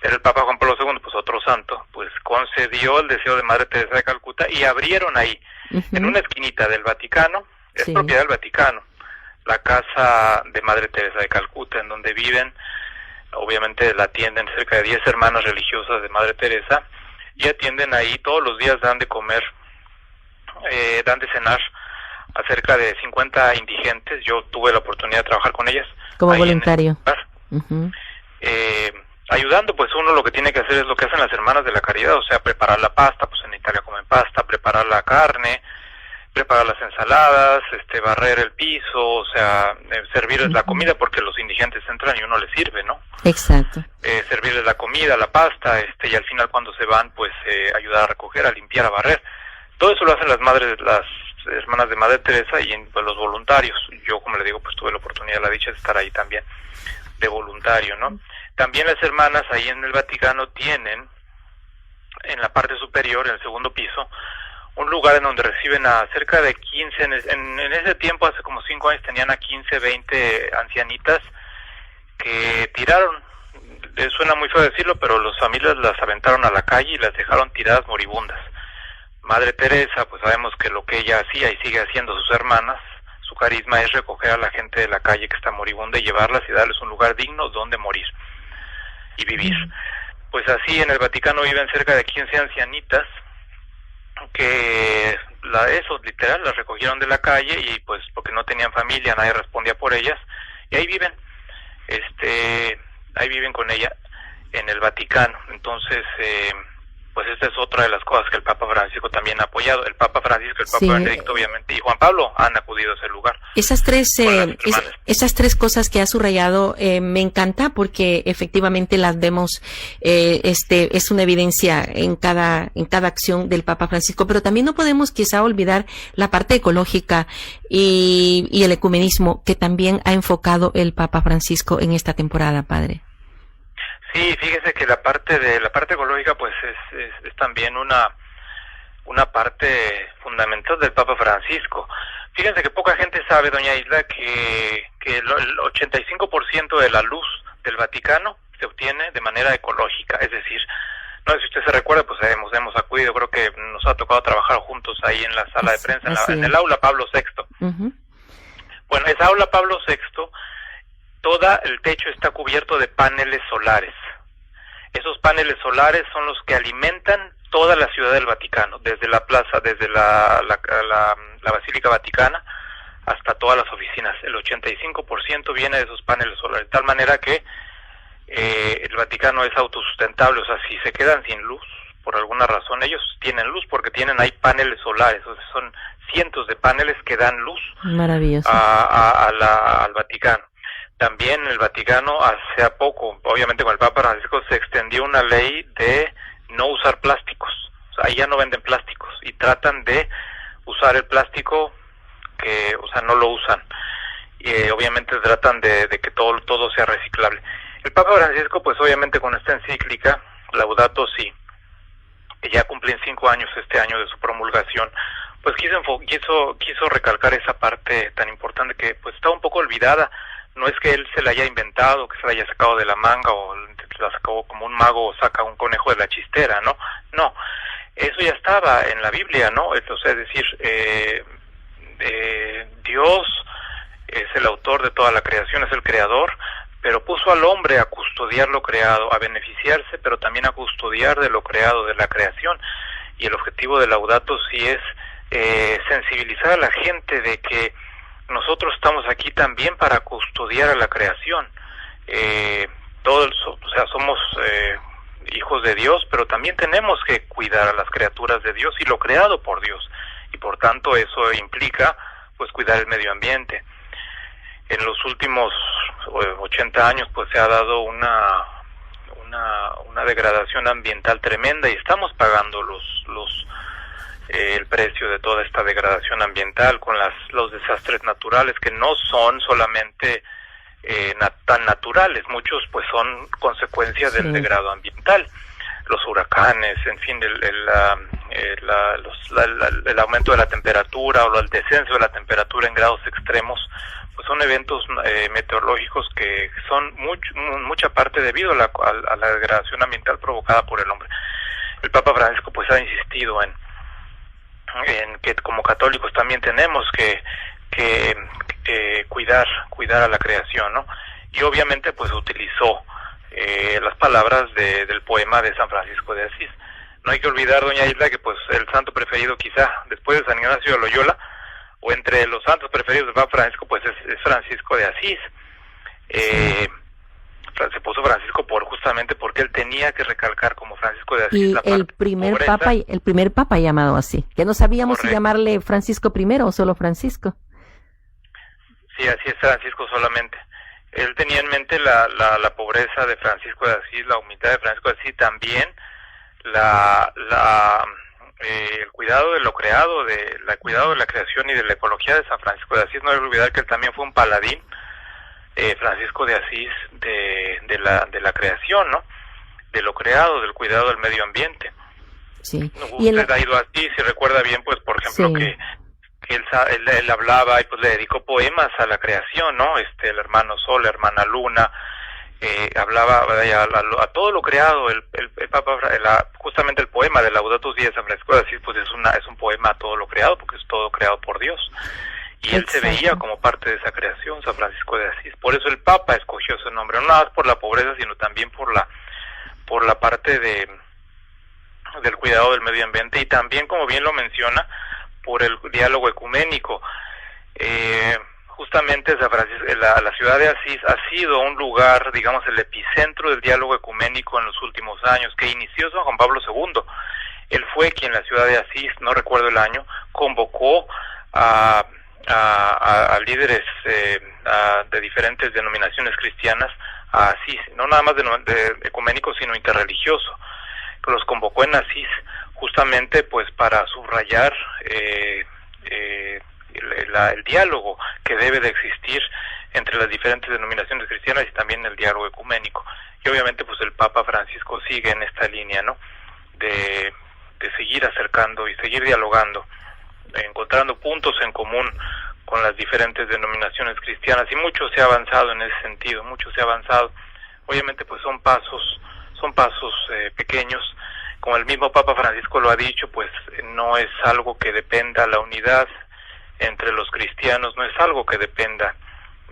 Pero el Papa Juan Pablo II, pues otro santo, pues concedió el deseo de Madre Teresa de Calcuta y abrieron ahí, en una esquinita del Vaticano, es Sí. propiedad del Vaticano, la casa de Madre Teresa de Calcuta, en donde viven, obviamente la atienden cerca de 10 hermanas religiosas de Madre Teresa, y atienden ahí, todos los días dan de comer, dan de cenar a cerca de 50 indigentes. Yo tuve la oportunidad de trabajar con ellas. Como ahí voluntario. En ayudando, pues uno lo que tiene que hacer es lo que hacen las hermanas de la caridad, o sea, preparar la pasta, pues en Italia comen pasta, preparar la carne, preparar las ensaladas, barrer el piso, o sea, servirles la comida, porque los indigentes entran y uno les sirve, ¿no? Exacto. Servirles la comida, la pasta, y al final cuando se van, pues ayudar a recoger, a limpiar, a barrer. Todo eso lo hacen las madres, las hermanas de Madre Teresa y pues los voluntarios. Yo, como le digo, pues tuve la oportunidad, la dicha de estar ahí también de voluntario, ¿no? También las hermanas ahí en el Vaticano tienen en la parte superior, en el segundo piso, un lugar en donde reciben a cerca de 15, en ese tiempo, hace como 5 años, tenían a 15, 20 ancianitas que tiraron, suena muy feo decirlo, pero las familias las aventaron a la calle y las dejaron tiradas moribundas. Madre Teresa, pues sabemos que lo que ella hacía y sigue haciendo sus hermanas, su carisma es recoger a la gente de la calle que está moribunda y llevarlas y darles un lugar digno donde morir y vivir. Pues así en el Vaticano viven cerca de 15 ancianitas que esos literal las recogieron de la calle y pues porque no tenían familia, nadie respondía por ellas y ahí viven, ahí viven con ella en el Vaticano. Entonces pues esta es otra de las cosas que el Papa Francisco también ha apoyado. El Papa Francisco, el Papa Benedicto, obviamente, y Juan Pablo han acudido a ese lugar. Esas tres cosas que ha subrayado me encanta porque efectivamente las vemos, es una evidencia en cada acción del Papa Francisco, pero también no podemos quizá olvidar la parte ecológica y el ecumenismo que también ha enfocado el Papa Francisco en esta temporada, padre. Sí, fíjese que la parte ecológica pues es también una parte fundamental del Papa Francisco. Fíjense que poca gente sabe, doña Isla, que el 85% de la luz del Vaticano se obtiene de manera ecológica, es decir, no sé si usted se recuerda, pues hemos acudido, creo que nos ha tocado trabajar juntos ahí en la sala de prensa, en el aula Pablo VI. Uh-huh. Bueno, esa aula Pablo VI, todo el techo está cubierto de paneles solares. Esos paneles solares son los que alimentan toda la ciudad del Vaticano, desde la plaza, desde la Basílica Vaticana hasta todas las oficinas. El 85% viene de esos paneles solares, de tal manera que el Vaticano es autosustentable. O sea, si se quedan sin luz por alguna razón, ellos tienen luz porque tienen ahí paneles solares. O sea, son cientos de paneles que dan luz maravilloso al Vaticano. También el Vaticano hace poco, obviamente con el Papa Francisco, se extendió una ley de no usar plásticos. O sea, ahí ya no venden plásticos y tratan de usar el plástico que, o sea, no lo usan. Y obviamente tratan de que todo sea reciclable. El Papa Francisco, pues obviamente con esta encíclica, Laudato Si, que ya cumplen 5 años este año de su promulgación, pues quiso recalcar esa parte tan importante que pues está un poco olvidada. No es que él se la haya inventado, que se la haya sacado de la manga o se la sacó como un mago saca un conejo de la chistera, ¿no? No, eso ya estaba en la Biblia, ¿no? Entonces, es decir, Dios es el autor de toda la creación, es el creador, pero puso al hombre a custodiar lo creado, a beneficiarse, pero también a custodiar de lo creado, de la creación. Y el objetivo de Laudato Si es sensibilizar a la gente de que nosotros estamos aquí también para custodiar a la creación. O sea, somos hijos de Dios, pero también tenemos que cuidar a las criaturas de Dios y lo creado por Dios. Y por tanto eso implica pues cuidar el medio ambiente. En los últimos 80 años pues se ha dado una degradación ambiental tremenda y estamos pagando el precio de toda esta degradación ambiental con los desastres naturales, que no son solamente tan naturales, muchos pues son consecuencia del degrado ambiental, los huracanes, en fin, el aumento de la temperatura o el descenso de la temperatura en grados extremos, pues son eventos meteorológicos que son mucha parte debido a la degradación ambiental provocada por el hombre. El Papa Francisco pues ha insistido en que como católicos también tenemos que cuidar a la creación, ¿no? Y obviamente pues utilizó las palabras del poema de San Francisco de Asís. No hay que olvidar, doña Hilda, que pues el santo preferido quizá después de San Ignacio de Loyola, o entre los santos preferidos del Papa Francisco, pues es Francisco de Asís. Se puso Francisco justamente porque él tenía que recalcar como Francisco de Asís. Y el primer papa llamado así, que no sabíamos si llamarle Francisco I o solo Francisco. Sí, así es, Francisco solamente. Él tenía en mente la pobreza de Francisco de Asís, la humildad de Francisco de Asís, también el cuidado de lo creado, el cuidado de la creación y de la ecología de San Francisco de Asís. No hay que olvidar que él también fue un paladín, Francisco de Asís, de la creación, ¿no? De lo creado, del cuidado del medio ambiente. Sí. Usted ha ido así, si recuerda bien, pues, por ejemplo, sí, que él hablaba y pues le dedicó poemas a la creación, ¿no? El hermano Sol, la hermana Luna, hablaba a todo lo creado. El Papa, justamente el poema de Laudato Si de San Francisco de Asís, pues es un poema a todo lo creado, porque es todo creado por Dios. Y él se veía como parte de esa creación, San Francisco de Asís. Por eso el Papa escogió ese nombre, no nada más por la pobreza, sino también por la parte del cuidado del medio ambiente, y también, como bien lo menciona, por el diálogo ecuménico. Justamente la ciudad de Asís ha sido un lugar, digamos, el epicentro del diálogo ecuménico en los últimos años, que inició San Juan Pablo II. Él fue quien, la ciudad de Asís, no recuerdo el año, convocó a líderes de diferentes denominaciones cristianas a Asís, no nada más de ecuménico, sino interreligioso. Los convocó en Asís justamente pues para subrayar el diálogo que debe de existir entre las diferentes denominaciones cristianas y también el diálogo ecuménico. Y obviamente pues el Papa Francisco sigue en esta línea, ¿no? De seguir acercando y seguir dialogando, encontrando puntos en común con las diferentes denominaciones cristianas, y mucho se ha avanzado en ese sentido, mucho se ha avanzado. Obviamente pues son pasos pequeños. Como el mismo Papa Francisco lo ha dicho, pues no es algo que dependa, la unidad entre los cristianos no es algo que dependa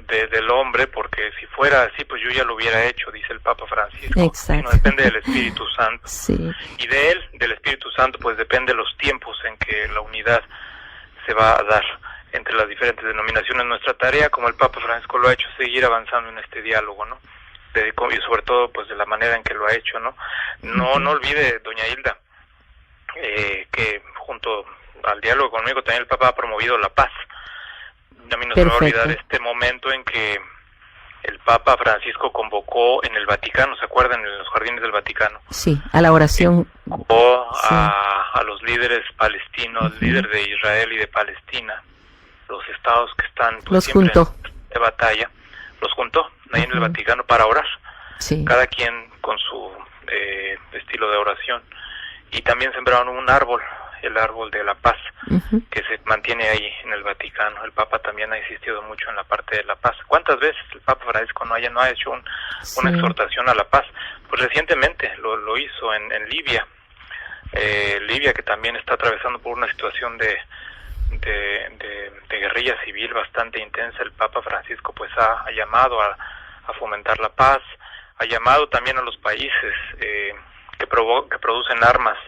del hombre, porque si fuera así, pues yo ya lo hubiera hecho, dice el Papa Francisco. Exacto. No depende del Espíritu Santo. Sí. Y de él, del Espíritu Santo, pues depende los tiempos en que la unidad se va a dar entre las diferentes denominaciones. Nuestra tarea, como el Papa Francisco lo ha hecho, es seguir avanzando en este diálogo, ¿no? Y sobre todo, pues de la manera en que lo ha hecho, ¿no? No olvide, doña Hilda, que junto al diálogo conmigo también el Papa ha promovido la paz. A mí no se me va a olvidar este momento en que el Papa Francisco convocó en el Vaticano, ¿se acuerdan? En los jardines del Vaticano. Sí, a la oración. Convocó a los líderes palestinos, líderes de Israel y de Palestina, los estados que están pues, los juntó de batalla, los juntó ahí en el Vaticano para orar. Sí. Cada quien con su estilo de oración. Y también sembraron un árbol, el árbol de la paz, que se mantiene ahí en el Vaticano. El Papa también ha insistido mucho en la parte de la paz. ¿Cuántas veces el Papa Francisco no ha hecho una exhortación a la paz? Pues recientemente lo hizo en Libia. Libia, que también está atravesando por una situación de guerrilla civil bastante intensa. El Papa Francisco pues ha llamado a fomentar la paz, ha llamado también a los países que producen armas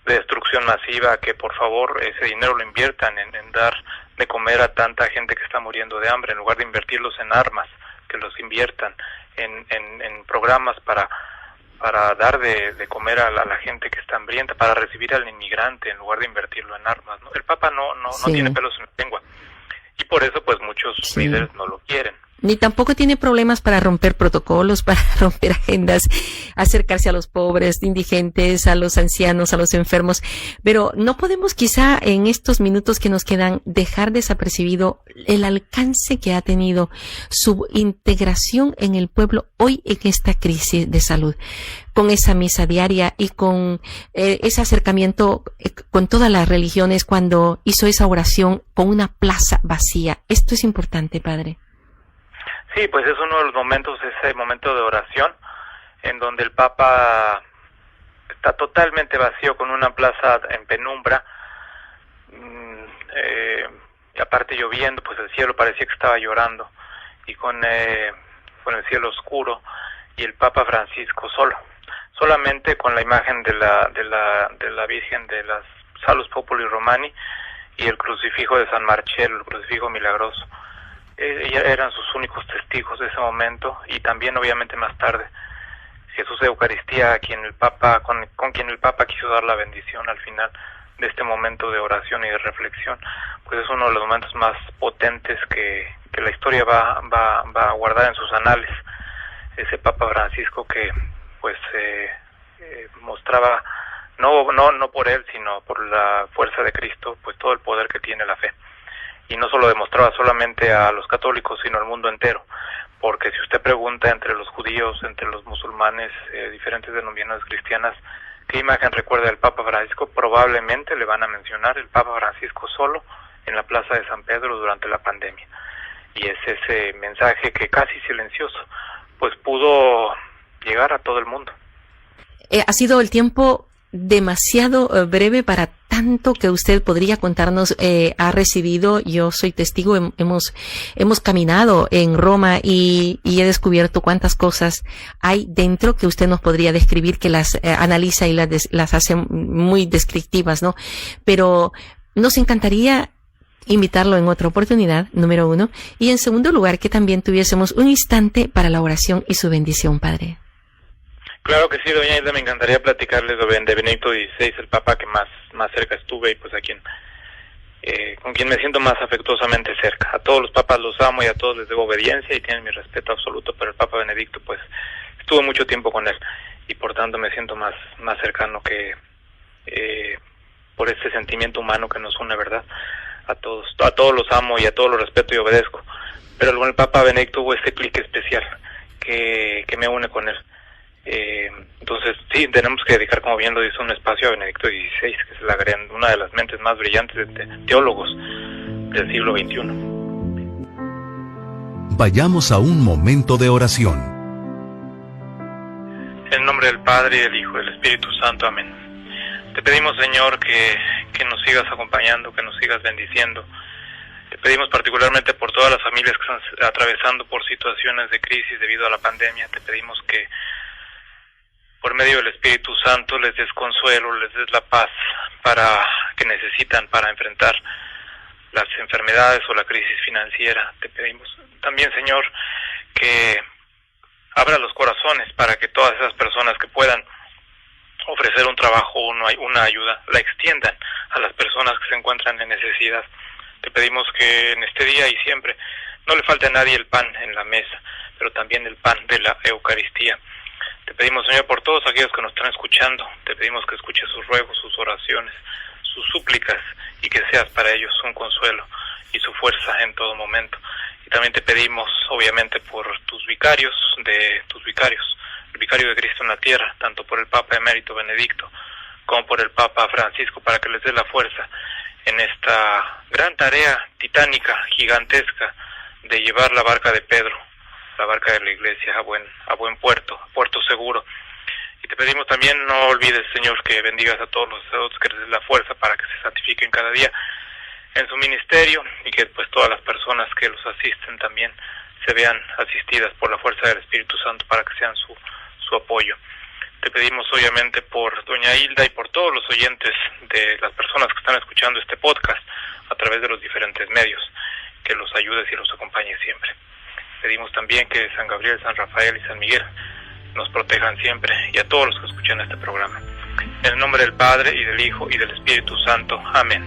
de destrucción masiva, que por favor ese dinero lo inviertan en dar de comer a tanta gente que está muriendo de hambre, en lugar de invertirlos en armas, que los inviertan en programas para dar de comer a la gente que está hambrienta, para recibir al inmigrante, en lugar de invertirlo en armas, ¿no? El Papa no tiene pelos en la lengua, y por eso pues muchos líderes no lo quieren. Ni tampoco tiene problemas para romper protocolos, para romper agendas, acercarse a los pobres, indigentes, a los ancianos, a los enfermos. Pero no podemos quizá en estos minutos que nos quedan dejar desapercibido el alcance que ha tenido su integración en el pueblo hoy en esta crisis de salud. Con esa misa diaria y con ese acercamiento con todas las religiones cuando hizo esa oración con una plaza vacía. Esto es importante, padre. Sí, pues es uno de los momentos, ese momento de oración, en donde el Papa está totalmente vacío, con una plaza en penumbra, y aparte lloviendo, pues el cielo parecía que estaba llorando, y con el cielo oscuro, y el Papa Francisco solamente con la imagen de la Virgen de las Salus Populi Romani, y el crucifijo de San Marcello, el crucifijo milagroso. Eran sus únicos testigos de ese momento, y también obviamente más tarde Jesús de Eucaristía, con quien el Papa quiso dar la bendición al final de este momento de oración y de reflexión. Pues es uno de los momentos más potentes que la historia va a guardar en sus anales. Ese Papa Francisco que pues mostraba no por él, sino por la fuerza de Cristo, pues todo el poder que tiene la fe. Y no solo demostraba solamente a los católicos, sino al mundo entero, porque si usted pregunta entre los judíos, entre los musulmanes, diferentes denominaciones cristianas, ¿qué imagen recuerda el Papa Francisco? Probablemente le van a mencionar el Papa Francisco solo en la Plaza de San Pedro durante la pandemia. Y es ese mensaje que casi silencioso, pues pudo llegar a todo el mundo. Ha sido el tiempo demasiado breve para tanto que usted podría contarnos. Ha recibido, yo soy testigo, hemos caminado en Roma y he descubierto cuántas cosas hay dentro que usted nos podría describir, que las analiza y las hace muy descriptivas, ¿no? Pero nos encantaría invitarlo en otra oportunidad, número uno, y en segundo lugar que también tuviésemos un instante para la oración y su bendición, padre. Claro que sí, doña Hilda, me encantaría platicarles de Benedicto XVI, el Papa que más cerca estuve, y pues con quien me siento más afectuosamente cerca. A todos los papas los amo y a todos les debo obediencia y tienen mi respeto absoluto, pero el Papa Benedicto pues estuve mucho tiempo con él y por tanto me siento más cercano que por ese sentimiento humano que nos une, ¿verdad? A todos los amo y a todos los respeto y obedezco, pero con el Papa Benedicto hubo ese clic especial que me une con él. Entonces sí, tenemos que dedicar, como bien lo dice, un espacio a Benedicto XVI, que es una de las mentes más brillantes de teólogos del siglo XXI. Vayamos a un momento de oración. En el nombre del Padre, y del Hijo y del Espíritu Santo. Amén. Te pedimos, Señor, que nos sigas acompañando, que nos sigas bendiciendo Te pedimos particularmente por todas las familias que están atravesando por situaciones de crisis debido a la pandemia. Te pedimos que por medio del Espíritu Santo les des consuelo, les des la paz que necesitan para enfrentar las enfermedades o la crisis financiera. Te pedimos también, Señor, que abra los corazones para que todas esas personas que puedan ofrecer un trabajo o una ayuda, la extiendan a las personas que se encuentran en necesidad. Te pedimos que en este día y siempre no le falte a nadie el pan en la mesa, pero también el pan de la Eucaristía. Te pedimos, Señor, por todos aquellos que nos están escuchando, te pedimos que escuches sus ruegos, sus oraciones, sus súplicas, y que seas para ellos un consuelo y su fuerza en todo momento. Y también te pedimos, obviamente, por tus vicarios, el vicario de Cristo en la tierra, tanto por el Papa Emérito Benedicto como por el Papa Francisco, para que les dé la fuerza en esta gran tarea titánica, gigantesca, de llevar la barca de Pedro, la barca de la Iglesia a buen puerto seguro. Y te pedimos también, no olvides, Señor, que bendigas a todos los sacerdotes, que les des la fuerza para que se santifiquen cada día en su ministerio, y que pues todas las personas que los asisten también se vean asistidas por la fuerza del Espíritu Santo para que sean su apoyo. Te pedimos obviamente por doña Hilda y por todos los oyentes de las personas que están escuchando este podcast a través de los diferentes medios, que los ayudes y los acompañes siempre. Pedimos también que San Gabriel, San Rafael y San Miguel nos protejan siempre, y a todos los que escuchan este programa. En el nombre del Padre, y del Hijo, y del Espíritu Santo. Amén.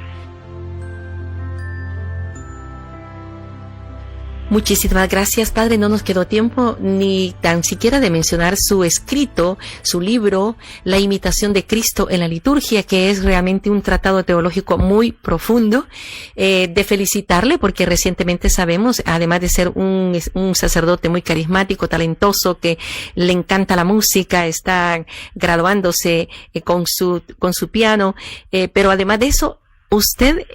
Muchísimas gracias, Padre. No nos quedó tiempo ni tan siquiera de mencionar su escrito, su libro, La imitación de Cristo en la liturgia, que es realmente un tratado teológico muy profundo. De felicitarle, porque recientemente sabemos, además de ser un sacerdote muy carismático, talentoso, que le encanta la música, está graduándose con su piano, pero además de eso, usted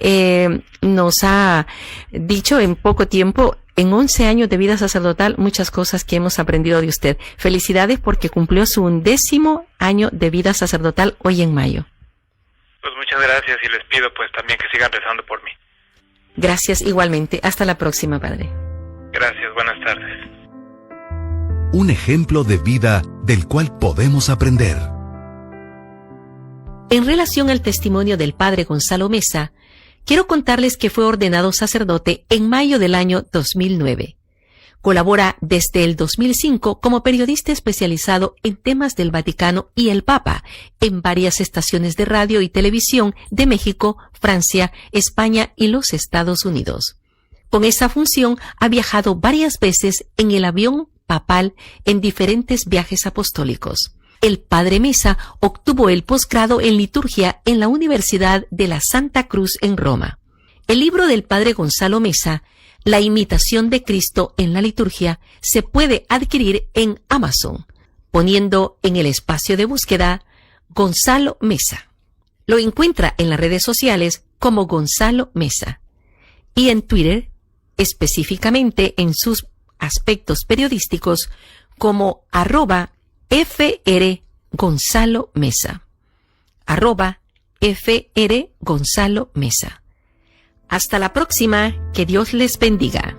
nos ha dicho en poco tiempo, en 11 años de vida sacerdotal, muchas cosas que hemos aprendido de usted. Felicidades, porque cumplió su 11º año de vida sacerdotal hoy en mayo. Pues muchas gracias, y les pido pues también que sigan rezando por mí. Gracias igualmente. Hasta la próxima, Padre. Gracias, buenas tardes. Un ejemplo de vida del cual podemos aprender. En relación al testimonio del Padre Gonzalo Mesa, quiero contarles que fue ordenado sacerdote en mayo del año 2009. Colabora desde el 2005 como periodista especializado en temas del Vaticano y el Papa en varias estaciones de radio y televisión de México, Francia, España y los Estados Unidos. Con esa función ha viajado varias veces en el avión papal en diferentes viajes apostólicos. El Padre Mesa obtuvo el posgrado en liturgia en la Universidad de la Santa Cruz en Roma. El libro del Padre Gonzalo Mesa, La imitación de Cristo en la liturgia, se puede adquirir en Amazon, poniendo en el espacio de búsqueda Gonzalo Mesa. Lo encuentra en las redes sociales como Gonzalo Mesa, y en Twitter, específicamente en sus aspectos periodísticos, como @FR Gonzalo Mesa. @FR Gonzalo Mesa. Hasta la próxima. Que Dios les bendiga.